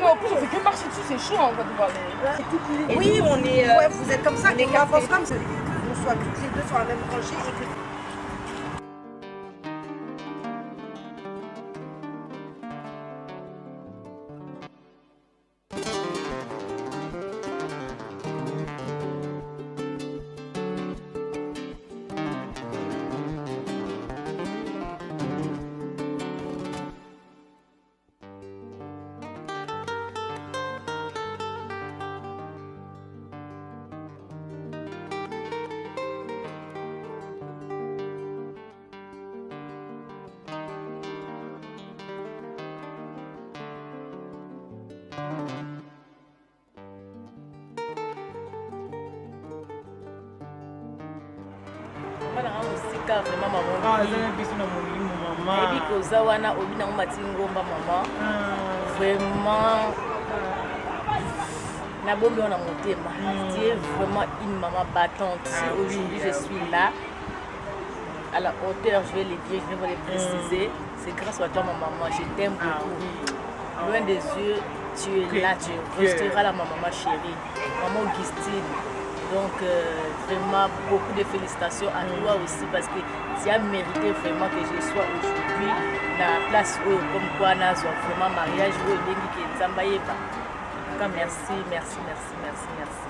mais en plus, on fait que marcher dessus, c'est chaud en fait de voir les... Oui, on est. Ouais, vous êtes comme ça, on est on café. avance comme ça. On soit toutes les deux sur la même rangée et que. Vraiment maman. Et puis que ça wana obi na mati ngomba maman. Vraiment na bombe on a monté ma. Tu es vraiment une maman battante. Si aujourd'hui je suis là à la hauteur, je vais le dire, je vais le préciser, c'est grâce à toi ma maman, je t'aime beaucoup. Loin des yeux, tu es là, tu resteras là ma maman chérie. Maman Augustine. Donc vraiment beaucoup de félicitations à toi aussi parce que tu as mérité vraiment que je sois aujourd'hui dans la place où comme quoi on a vraiment mariage où il y a Nzambaye ba. En tout cas merci, merci, merci, merci, merci.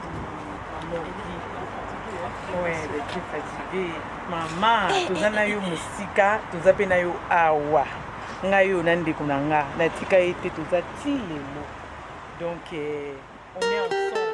Ouais, elle est très fatiguée. Maman, tozana yo musika, tozapena yo awa. Nga yo nande kunanga, na tika ete tozati lelo. Donc on est ensemble.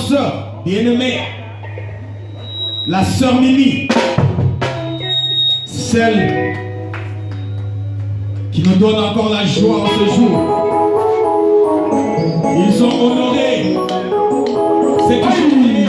sœur bien-aimée, la sœur Mimi, celle qui nous donne encore la joie en ce jour. Ils ont honoré cette journée.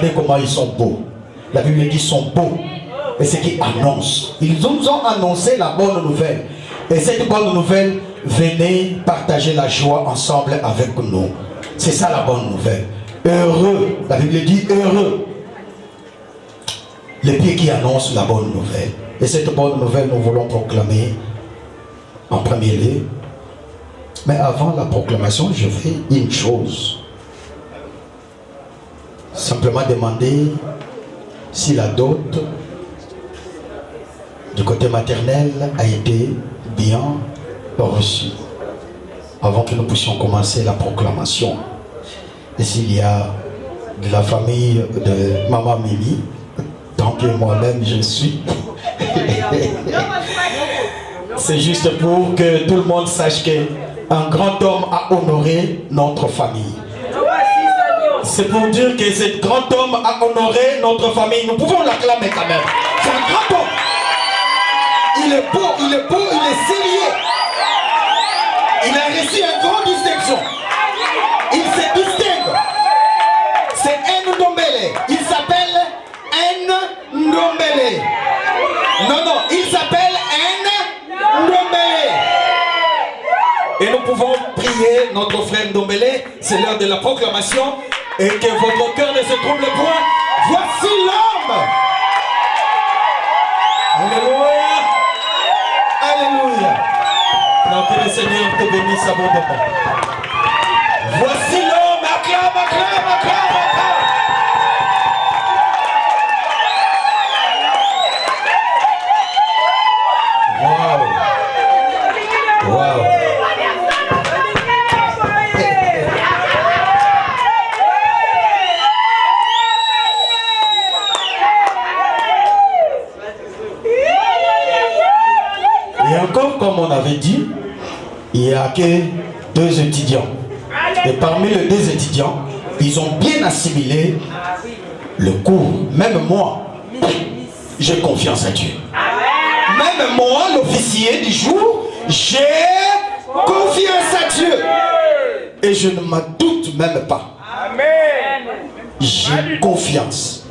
Regardez comment ils sont beaux. La Bible dit qu'ils sont beaux. Et c'est qui annonce. Ils nous ont annoncé la bonne nouvelle. Et cette bonne nouvelle, venez partager la joie ensemble avec nous. C'est ça la bonne nouvelle. Heureux. La Bible dit heureux. Les pieds qui annoncent la bonne nouvelle. Et cette bonne nouvelle, nous voulons proclamer en premier lieu. Mais avant la proclamation, je fais une chose. Simplement demander si la dot du côté maternel a été bien reçue. Avant que nous puissions commencer la proclamation. Et s'il y a de la famille de Maman Mimi, tant que moi-même je suis, c'est juste pour que tout le monde sache qu'un grand homme a honoré notre famille. C'est pour dire que ce grand homme a honoré notre famille. Nous pouvons l'acclamer quand même. C'est un grand homme. Il est beau, il est beau, il est sérieux. Il a reçu une grande distinction. Il se distingue. C'est Ndombele. Il s'appelle Ndombele. Non, il s'appelle Ndombele. Et nous pouvons prier notre frère Ndombele. C'est l'heure de la proclamation. Et que votre cœur ne se trouble point. Voici l'homme. Alléluia. Alléluia. Donc que le Seigneur te bénisse abondamment. Voici l'homme. Acclame, acclame, acclame, acclame. Wow. Wow. Et encore, comme on avait dit, il n'y a que 2 étudiants. Et parmi les 2 étudiants, ils ont bien assimilé le cours. Même moi, j'ai confiance à Dieu. Même moi, l'officier du jour, j'ai confiance à Dieu. Et je ne m'en doute même pas. J'ai confiance.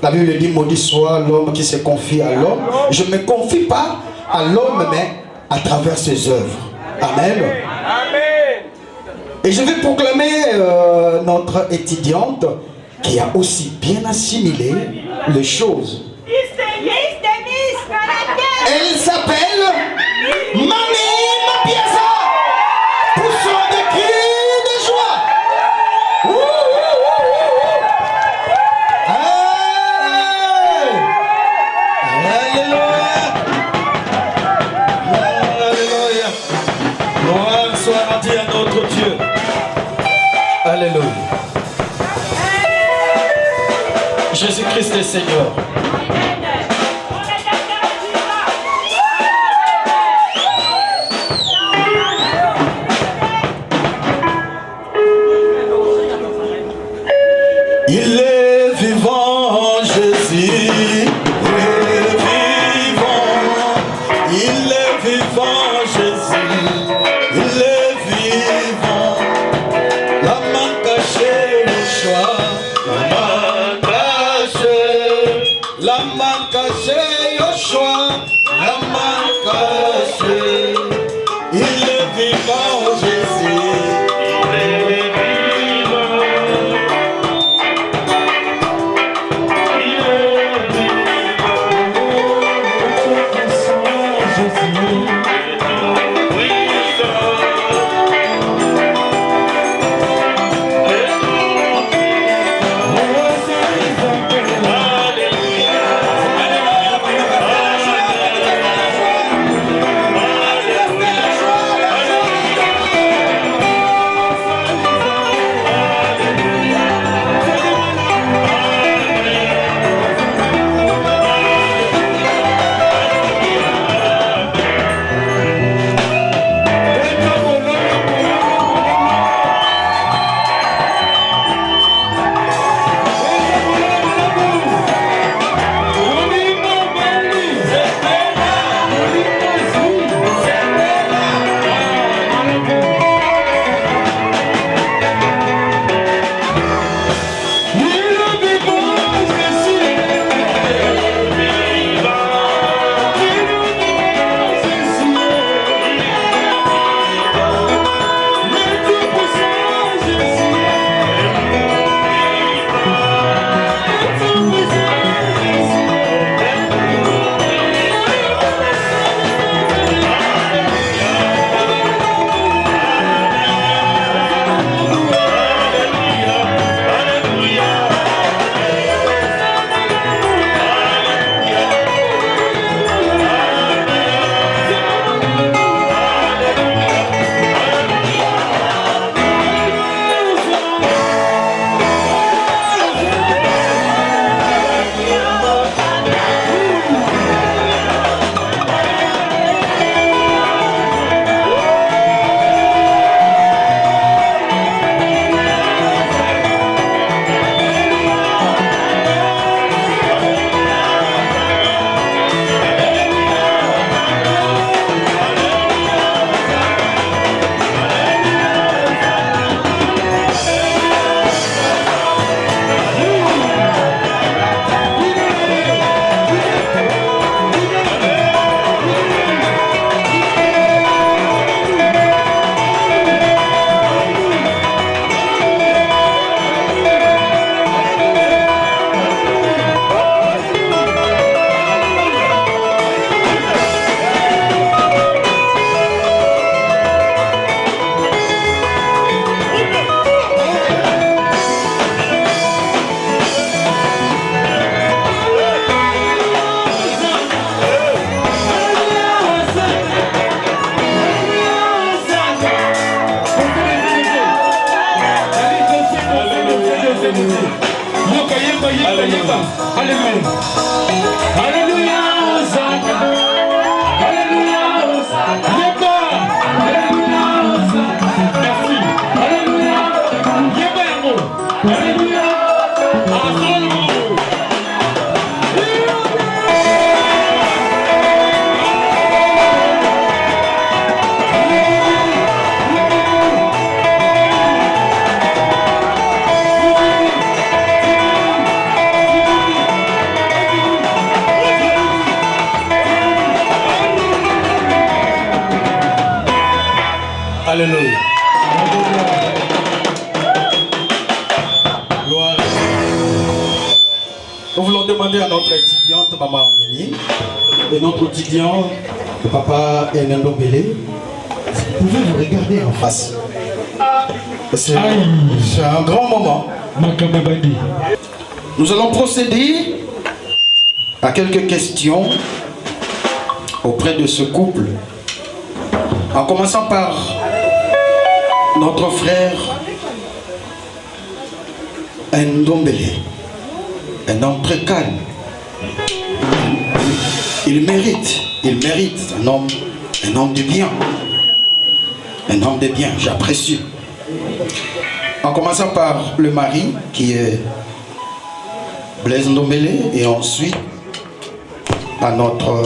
La Bible dit, maudit soit l'homme qui se confie à l'homme. Je ne me confie pas à l'homme, mais à travers ses œuvres. Amen. Et je vais proclamer notre étudiante qui a aussi bien assimilé les choses. Elle s'appelle Mami Mapiaza. Poussons des cris de joie. Alléluia. Alléluia. Gloire soit rendue à notre Dieu. Alléluia. Jésus-Christ est Seigneur. Il est vivant, Jésus. Il est vivant. Il est vivant, Jésus. Il est vivant. La main cachée au choix. La main cachée au choix. La main cachée. Il est vivant, Jésus. Yeba. Alléluia. Alléluia. Hosanna. Alléluia. Yeba. Alléluia. Merci. Alléluia. Yeba yango. Alléluia. Alléluia. Gloire. Nous voulons demander à notre étudiante, Maman Amélie, et notre étudiant, le papa Hernando Bélé, vous pouvez vous regarder en face. C'est un grand moment. Nous allons procéder à quelques questions auprès de ce couple, en commençant par notre frère Ndombele, un homme très calme. Il mérite un homme de bien. Un homme de bien, j'apprécie. En commençant par le mari qui est Blaise Ndombele, et ensuite à notre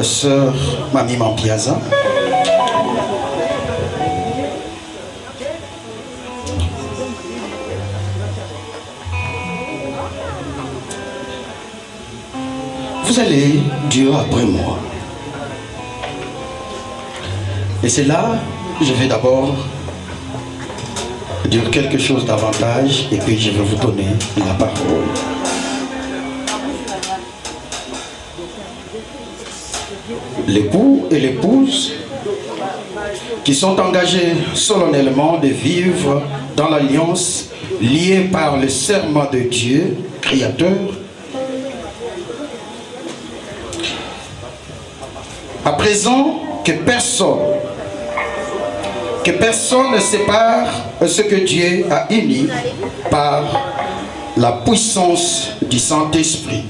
sœur Mamie Mampiaza. Vous allez Dieu après moi. Et c'est là, je vais d'abord dire quelque chose davantage et puis je vais vous donner la parole. L'époux et l'épouse qui sont engagés solennellement de vivre dans l'alliance liée par le serment de Dieu, Créateur, à présent que personne ne sépare ce que Dieu a uni par la puissance du Saint-Esprit,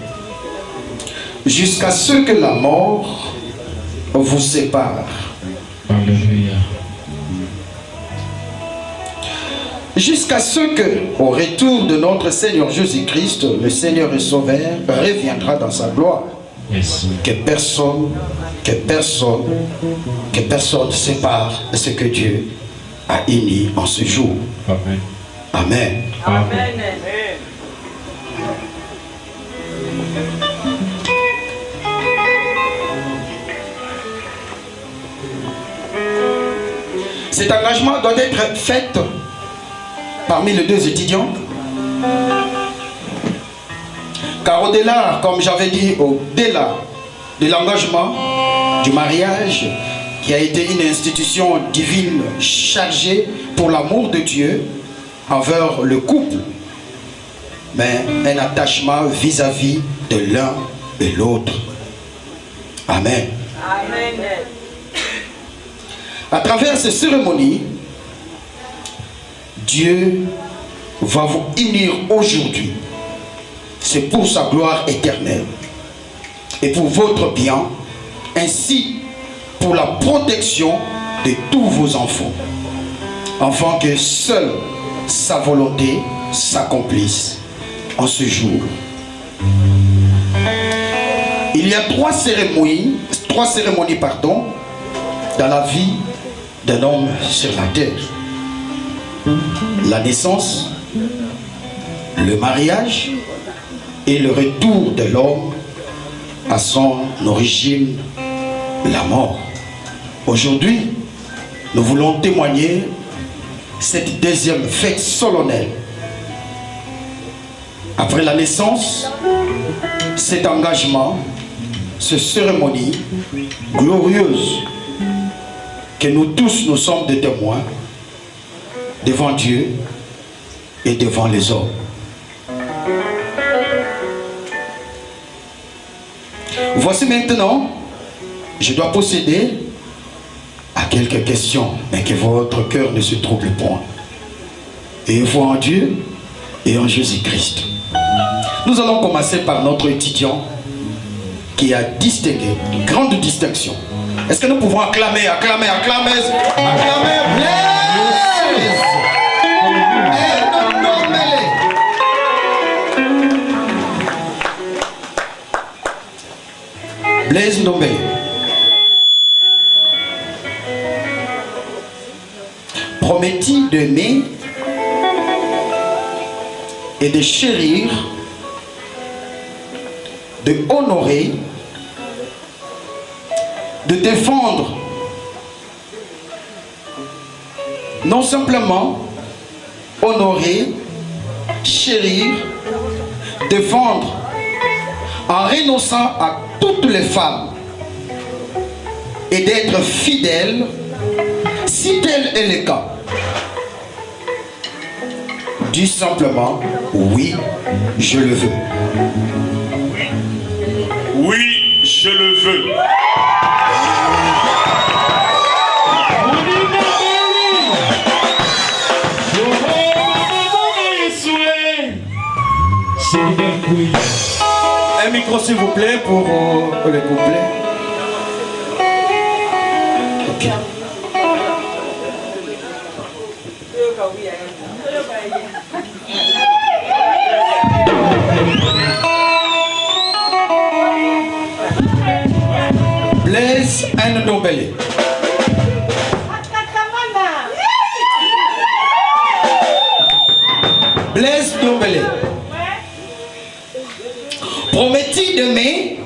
jusqu'à ce que la mort vous sépare. Alléluia. Jusqu'à ce que, au retour de notre Seigneur Jésus-Christ, le Seigneur et Sauveur reviendra dans sa gloire. Yes. Que personne ne sépare ce que Dieu a uni en ce jour. Amen. Amen. Amen. Cet engagement doit être fait parmi les deux étudiants. Car au-delà, comme j'avais dit, au-delà de l'engagement du mariage, qui a été une institution divine chargée pour l'amour de Dieu envers le couple, mais un attachement vis-à-vis de l'un et l'autre. Amen. Amen. À travers ces cérémonies, Dieu va vous unir aujourd'hui. C'est pour sa gloire éternelle et pour votre bien, ainsi pour la protection de tous vos enfants, afin que seule sa volonté s'accomplisse en ce jour. Il y a trois cérémonies dans la vie d'un homme sur la terre. La naissance, le mariage et le retour de l'homme à son origine, la mort. Aujourd'hui, nous voulons témoigner cette deuxième fête solennelle. Après la naissance, cet engagement, cette cérémonie glorieuse que nous tous nous sommes des témoins devant Dieu et devant les hommes. Voici maintenant, je dois procéder à quelques questions, mais que votre cœur ne se trouble point. Et foi en Dieu et en Jésus-Christ. Nous allons commencer par notre étudiant qui a distingué, une grande distinction. Est-ce que nous pouvons acclamer Blaise? Blaise Ndombele. Promettit d'aimer et de chérir, de honorer, de défendre, non simplement honorer, chérir, défendre, en renonçant à toutes les femmes et d'être fidèle si tel est le cas. Dis simplement oui, je le veux. Oui, je le veux. Un micro s'il vous plaît pour le couplet. Ok. Blaise Ndombele. Blaise Ndombele. Promettit d'aimer,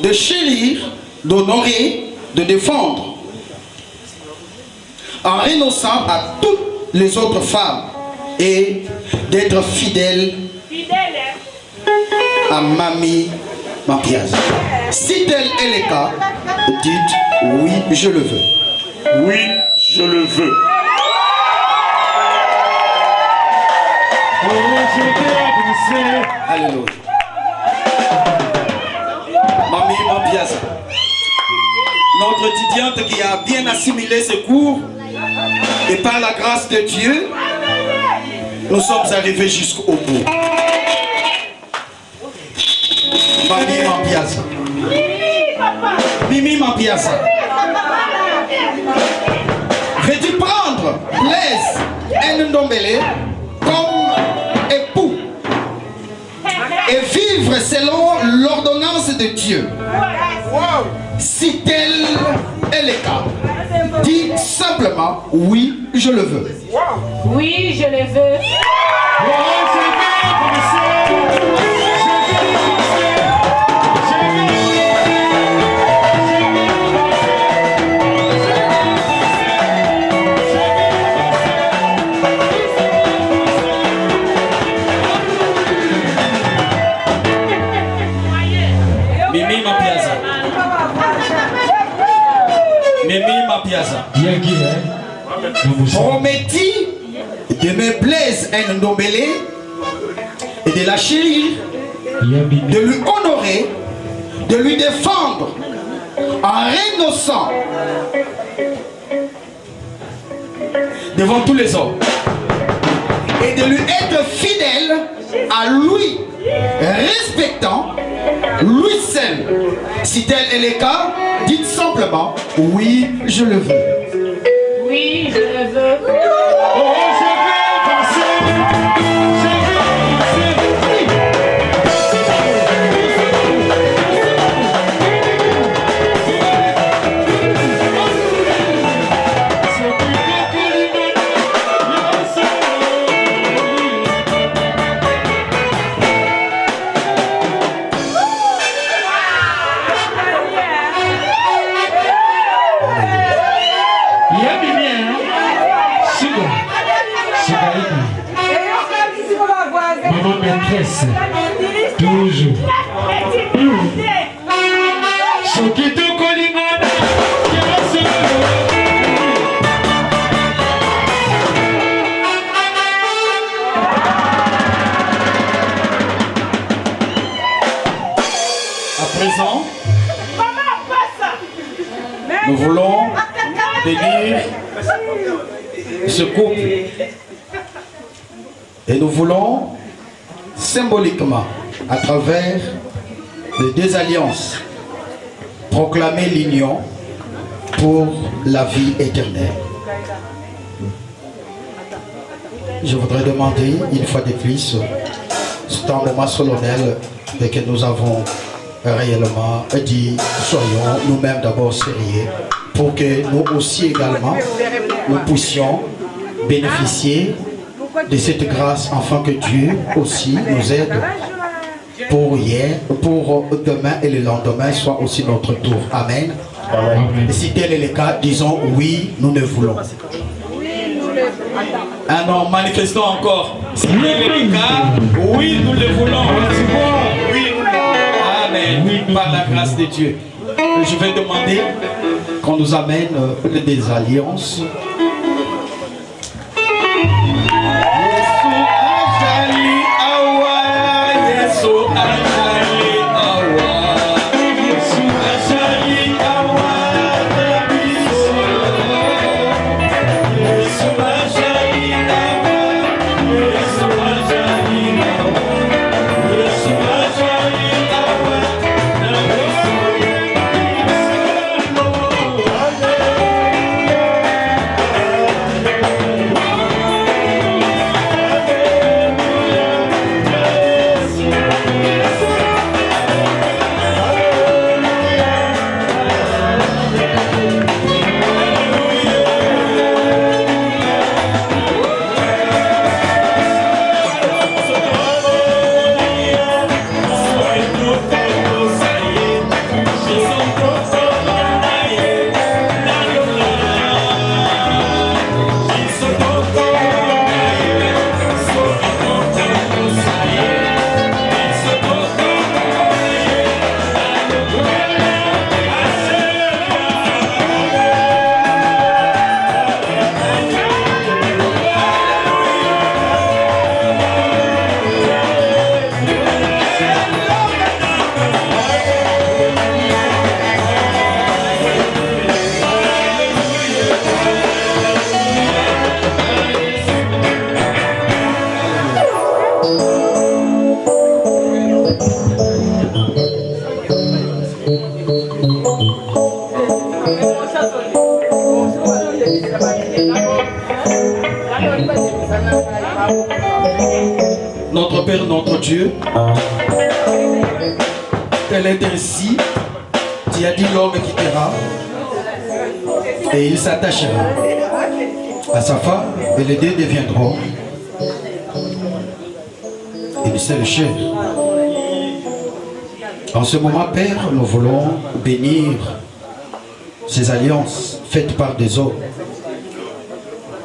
de chérir, d'honorer, de défendre, en renonçant à toutes les autres femmes et d'être fidèle à Mamie Mampiaz. Si tel est le cas, dites oui, je le veux. Oui, je le veux. Alléluia. Mamie Mampiaz, notre étudiante qui a bien assimilé ce cours, et par la grâce de Dieu, nous sommes arrivés jusqu'au bout. Mamie Mampiaz. Mimi Mampiaz. Veux-tu prendre Blaise Ndombele comme époux et vivre selon l'ordonnance de Dieu? Si tel est le cas, dis simplement oui, je le veux. Oui, je le veux. Mimi Mampiaz. Mimi Mampiaz. Promettit d'aimer Blaise Ndombele et de la chérir, de lui honorer, de lui défendre en renonçant devant tous les hommes et de lui être fidèle à lui, respectant lui seul. Si tel est le cas, dites simplement oui, je le veux. Oui, je le veux. Toujours. À présent, nous voulons bénir ce couple Et nous voulons symboliquement, à travers les deux alliances, proclamer l'union pour la vie éternelle. Je voudrais demander une fois de plus, c'est un moment solennel et que nous avons réellement dit, soyons nous-mêmes d'abord sérieux pour que nous aussi également, nous puissions bénéficier de cette grâce afin que Dieu aussi nous aide pour hier, pour demain et le lendemain soit aussi notre tour. Amen. Et si tel est le cas, disons oui, nous le voulons. Ah non, manifestons encore. Si tel est le cas, oui, nous le voulons. Oui, nous le voulons. Amen. Par la grâce de Dieu. Je vais demander qu'on nous amène des alliances. Notre Père, notre Dieu, tel est ainsi, tu as dit l'homme quittera et il s'attachera à sa femme et les deux deviendront une seule chair. En ce moment, Père, nous voulons bénir ces alliances faites par des hommes.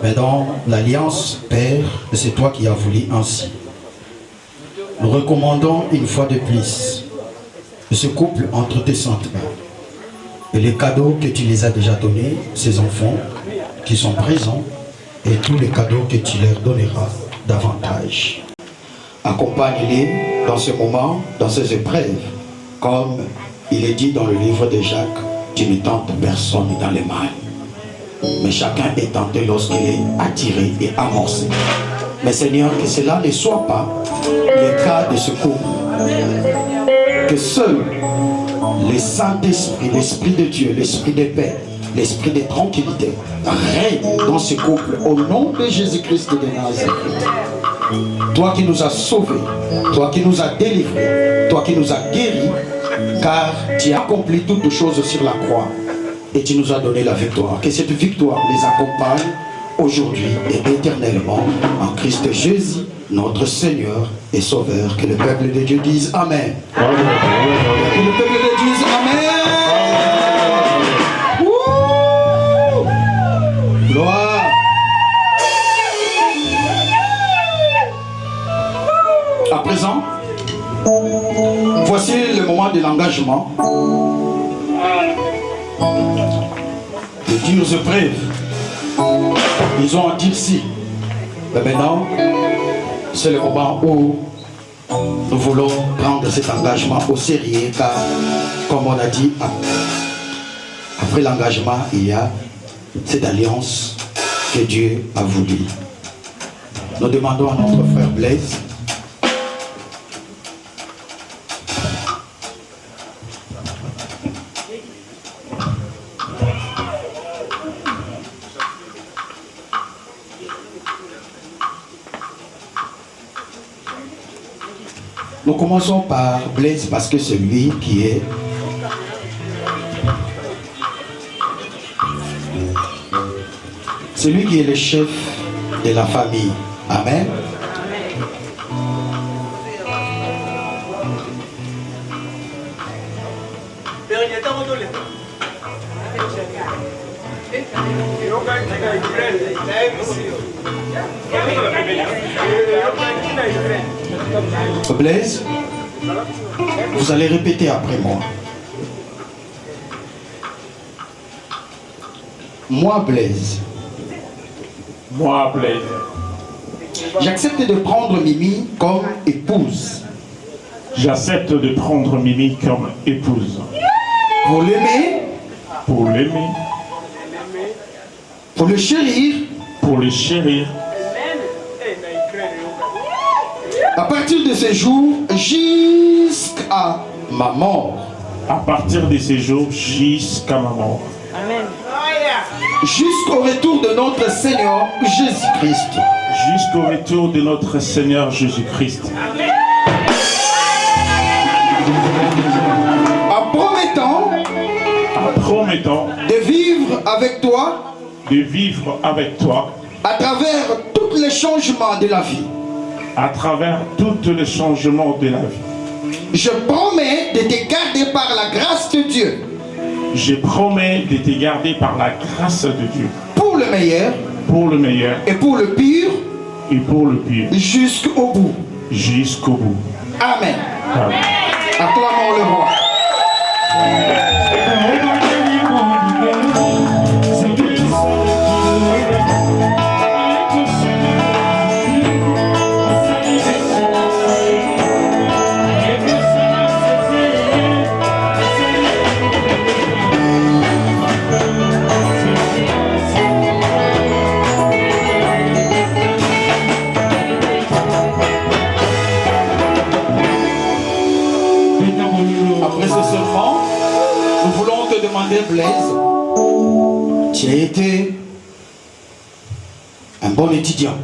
Mais dans l'alliance, Père, c'est toi qui as voulu ainsi. Nous recommandons une fois de plus ce couple entre tes saintes mains. Et les cadeaux que tu les as déjà donnés, ces enfants qui sont présents, et tous les cadeaux que tu leur donneras davantage. Accompagne-les dans ce moment, dans ces épreuves, comme il est dit dans le livre de Jacques, tu ne tentes personne dans les mal. Mais chacun est tenté lorsqu'il est attiré et amorcé. Mais Seigneur, que cela ne soit pas le cas de ce couple. Que seul le Saint-Esprit, l'Esprit de Dieu, l'Esprit de paix, l'Esprit de tranquillité règne dans ce couple au nom de Jésus-Christ de Nazareth. Toi qui nous as sauvés, toi qui nous as délivrés, toi qui nous as guéris, car tu as accompli toutes choses sur la croix et tu nous as donné la victoire. Que cette victoire les accompagne aujourd'hui et éternellement en Christ Jésus, notre Seigneur et Sauveur. Que le peuple de Dieu dise Amen. Amen. Que le peuple de Dieu dise Amen. Gloire. À présent, voici le moment de l'engagement. Les dures épreuves, ils ont endurci. Mais maintenant, c'est le moment où nous voulons prendre cet engagement au sérieux, car, comme on a dit, après l'engagement, il y a cette alliance que Dieu a voulu. Nous demandons à notre frère Blaise. Nous commençons par Blaise parce que c'est lui qui est le chef de la famille. Amen. Blaise, vous allez répéter après moi. Moi, Blaise. Moi, Blaise. J'accepte de prendre Mimi comme épouse. J'accepte de prendre Mimi comme épouse. Pour l'aimer. Pour l'aimer. Pour le chérir. Pour le chérir. À partir de ce jour, jusqu'à ma mort. À partir de ce jour, jusqu'à ma mort. Amen. Jusqu'au retour de notre Seigneur Jésus-Christ. Jusqu'au retour de notre Seigneur Jésus-Christ. En promettant de vivre avec toi. De vivre avec toi. À travers tous les changements de la vie. À travers tous les changements de la vie. Je promets de te garder par la grâce de Dieu. Je promets de te garder par la grâce de Dieu. Pour le meilleur. Pour le meilleur. Et pour le pire. Et pour le pire. Jusqu'au bout. Jusqu'au bout. Amen. Amen. Acclamons le roi. Après ce serment, nous voulons te demander, Blaise, tu as été un bon étudiant.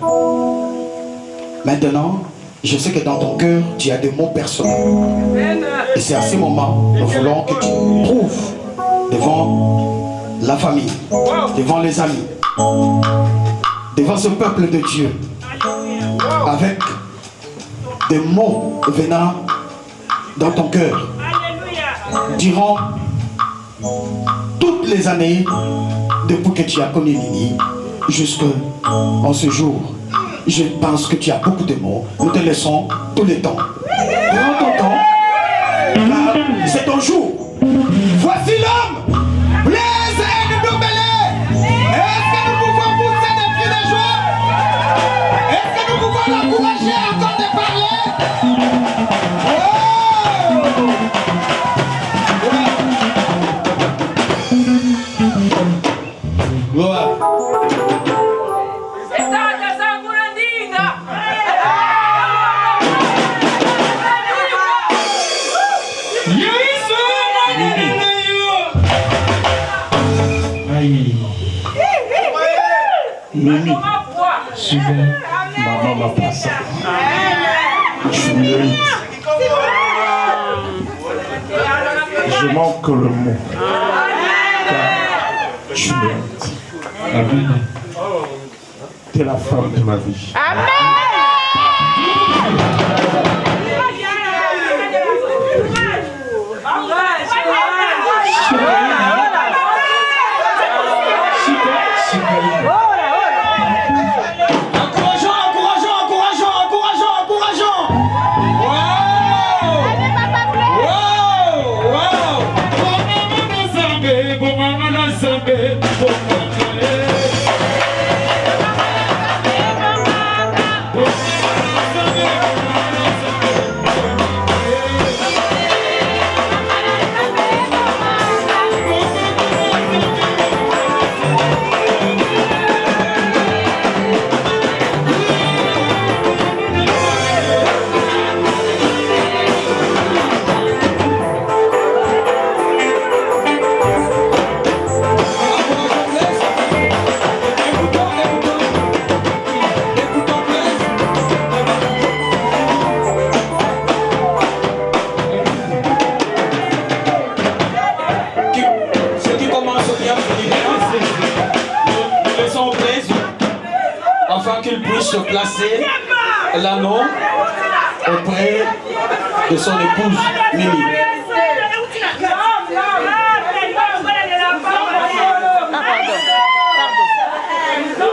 Maintenant, je sais que dans ton cœur, tu as des mots personnels. Et c'est à ce moment, nous voulons que tu prouves devant la famille, devant les amis, devant ce peuple de Dieu, avec des mots venant dans ton cœur, durant toutes les années depuis que tu as connu Mimi jusqu'en ce jour. Je pense que tu as beaucoup de mots. Nous te laissons tout le temps. Prends ton temps, car c'est ton jour. Voici l'homme, Blaise Ndombele. Est-ce que nous pouvons pousser des cris de joie? Est-ce que nous pouvons l'encourager encore de parler? Gloire. Mimi, souvent, maman m'a pas ça. Je suis lente. Je manque le mot. Car je suis lente. Amen. T'es la femme de ma vie. puisse placer l'anneau auprès de son épouse Mimi.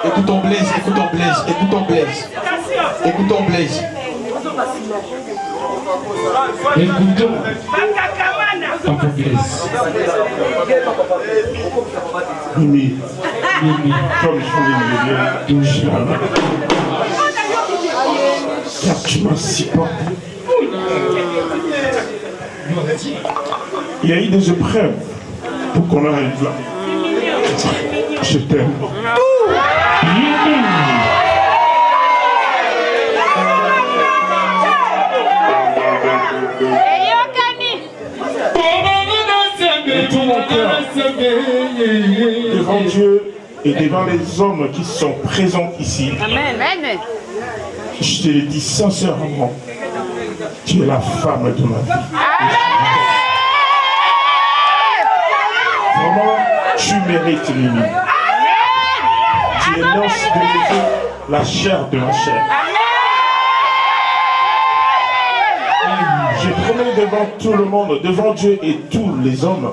Écoutons Blaise, écoutons Blaise, écoutons Blaise. Écoutons Blaise. Écoutons Papa Blaise. Mimi, comme je voulais le dire, touche la main. Car tu m'as si porté. Il y a eu des épreuves pour qu'on arrive là. Je t'aime. De tout mon cœur, devant Dieu et devant les hommes qui sont présents ici, Amen. je te le dis sincèrement, tu es la femme de ma vie. Vraiment, tu mérites, Mimi. Tu es l'os de mes os, la chair de ma chair. Je promets devant tout le monde, devant Dieu et tous les hommes,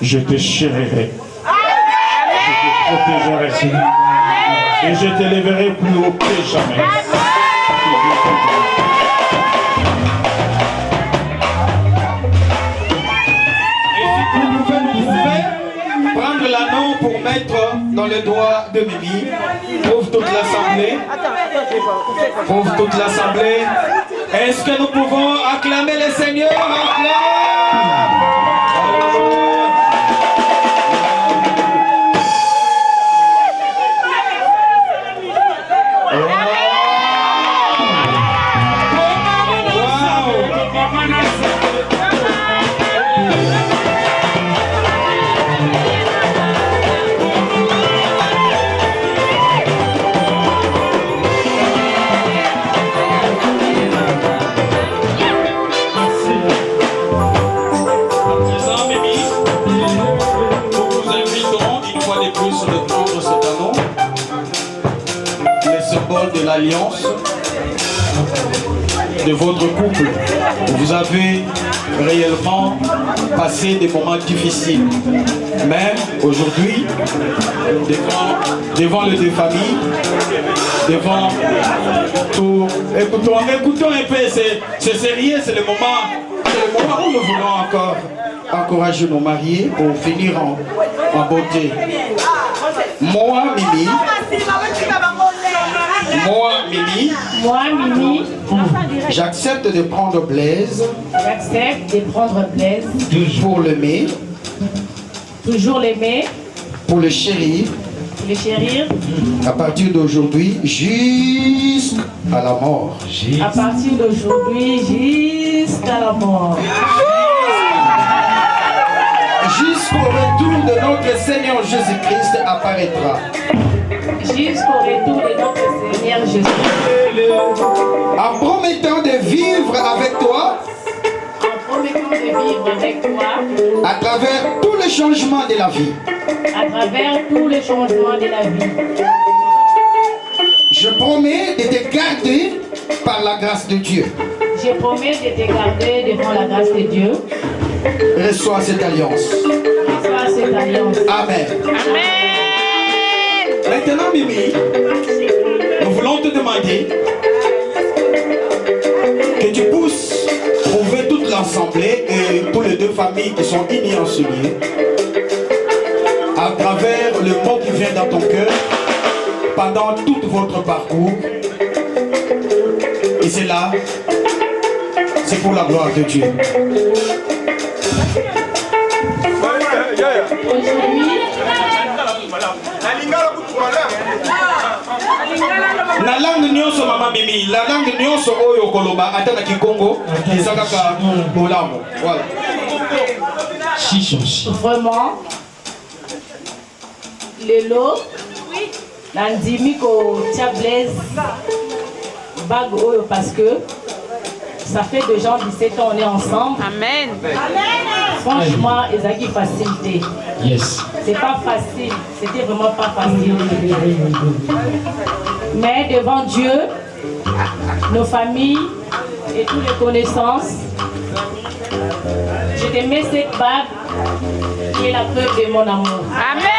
je te chérirai, je te protégerai et je t'élèverai plus haut que jamais. Vous pouvez prendre l'anneau pour mettre dans le doigt de Mimi. Ouvre toute l'assemblée. Ouvre toute l'assemblée. Est-ce que nous pouvons acclamer le Seigneur? De l'alliance de votre couple. Vous avez réellement passé des moments difficiles. Mais aujourd'hui, devant les deux familles, devant tout... Écoutons un peu, c'est sérieux, c'est le moment où nous voulons encore encourager nos mariés pour finir en beauté. Moi, Mimi, j'accepte de prendre Blaise. Pour l'aimer. Toujours l'aimer. Pour le chérir. À partir d'aujourd'hui, jusqu'à la mort. À partir d'aujourd'hui, jusqu'à la mort. Jusqu'au retour de notre Seigneur Jésus-Christ apparaîtra. Jusqu'au retour de notre Seigneur Jésus-Christ. En promettant de vivre avec toi. À travers tous les changements de la vie. Je promets de te garder par la grâce de Dieu. Devant la grâce de Dieu. Reçois cette alliance. Amen. Maintenant, Mimi, nous voulons te demander que tu pousses trouver toute l'assemblée et toutes les deux familles qui sont unies en ce lieu à travers le mot qui vient dans ton cœur pendant tout votre parcours. Et c'est là, c'est pour la gloire de Dieu. La langue nyonso mama Mimi, la langue nyonso oyo koloba ata na Kikongo ezakaka bolamu. Voilà. Vraiment, lelo nandimi ko tia Blaise bague oyo parce que ça fait déjà 17 ans on est ensemble. Amen. Franchement, ezaki facilité. Yes. C'est pas facile, c'était vraiment pas facile. Mais devant Dieu, nos familles et toutes les connaissances, je te mets cette bague qui est la preuve de mon amour. Amen.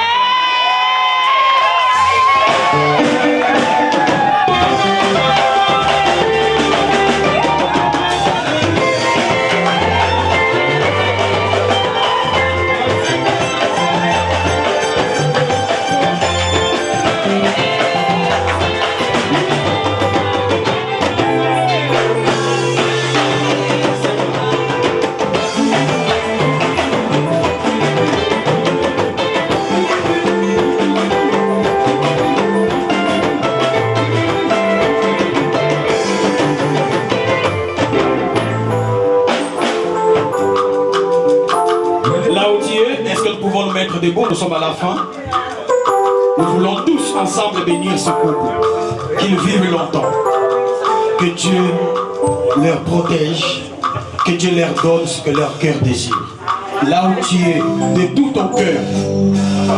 Debout, nous sommes à la fin. Nous voulons tous ensemble bénir ce couple. Qu'ils vivent longtemps. Que Dieu leur protège. Que Dieu leur donne ce que leur cœur désire. Là où tu es, de tout ton cœur.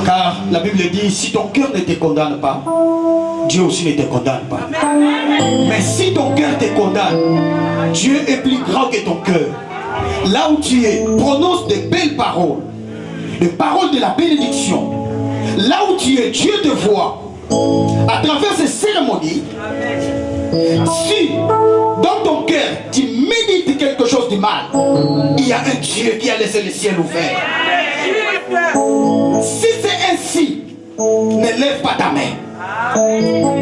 Car la Bible dit, si ton cœur ne te condamne pas, Dieu aussi ne te condamne pas. Mais si ton cœur te condamne, Dieu est plus grand que ton cœur. Là où tu es, prononce de belles paroles. Les paroles de la bénédiction. Là où tu es, Dieu te voit. À travers ces cérémonies. Si dans ton cœur tu médites quelque chose de mal, il y a un Dieu qui a laissé le ciel ouvert. Si c'est ainsi, ne lève pas ta main.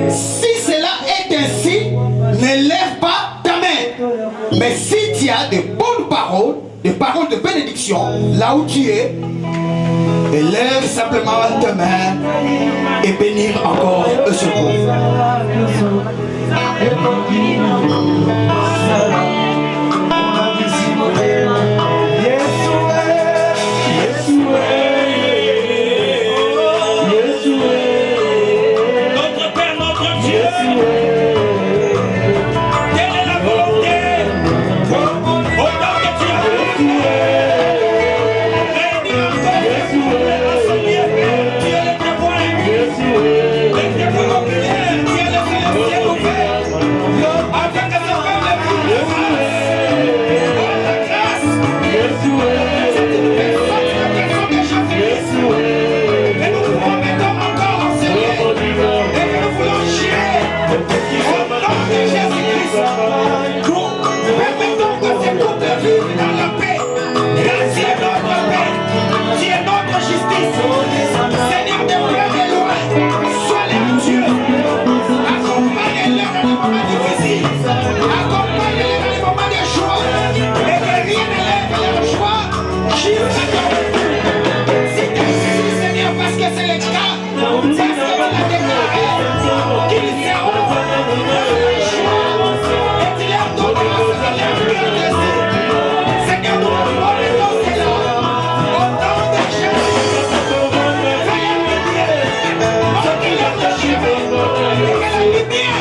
Si cela est ainsi, ne lève pas ta main. Mais si tu as de bonnes paroles, des paroles de bénédiction, là où tu es, élève simplement ta main et bénir encore ce couple. Notre Père, notre Dieu, quelle est la volonté? Autant que tu as réunis encore l'assemblée, tu es le témoin. Les témoins oculaires, tu es le ciel ouvert. Afin que ce peuple puisse la grâce. C'est une personne de Jésus-Christ. Et nous promettons encore au Seigneur. Et que nous voulons gérer au nom de Jésus-Christ. Nous permettons que ces couples vivent dans la paix. Car tu es notre paix. Tu es notre justice. Seigneur de près et de loin, sois leur Dieu. Accompagne-les dans les moments difficiles. Accompagne-les dans les moments de joie. Et que rien ne lève leur joie jusqu'à ton retour. C'est ainsi, Seigneur, parce que c'est le cas. Parce que tu l'as déclaré qu'ils seront dans la joie. Et tu leur donneras ce que leur cœur désire. Seigneur, nous promettons cela. Au nom de Jésus. Fais leur qu'il leur de chemin. Et que la lumière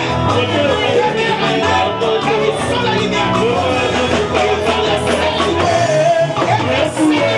devienne en eux. Car ils sont la lumière du monde. Ils sont le salut. Et le Seigneur,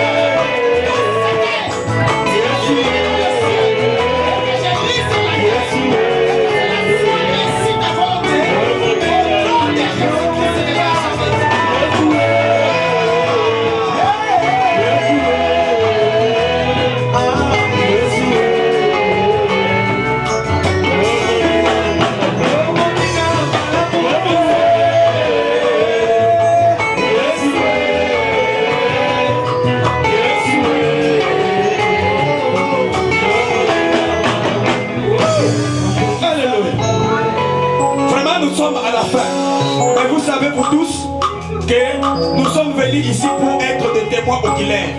pour tous que nous sommes venus ici pour être des témoins oculaires.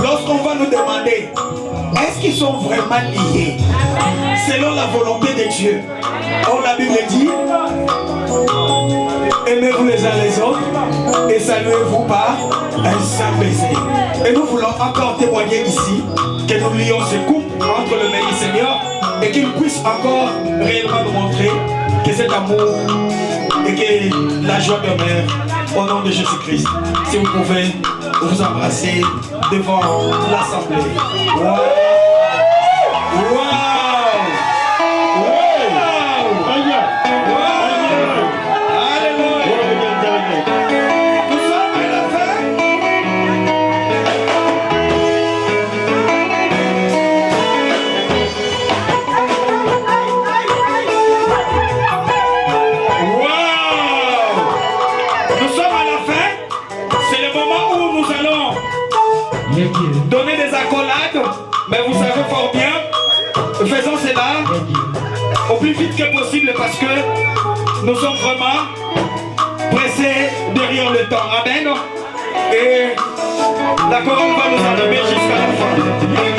Lorsqu'on va nous demander est-ce qu'ils sont vraiment liés selon la volonté de Dieu, or la Bible dit aimez-vous les uns les autres et saluez-vous par un saint baiser. Et nous voulons encore témoigner ici que nous lions ce couple entre le Messie Seigneur et qu'il puisse encore réellement nous montrer que cet amour et que la joie demeure au nom de Jésus-Christ. Si vous pouvez vous embrasser devant l'assemblée. Wow! Wow! Wow! Donnez des accolades, mais vous savez fort bien, faisons cela au plus vite que possible parce que nous sommes vraiment pressés derrière le temps. Amen. Et la chorale va nous animer jusqu'à la fin.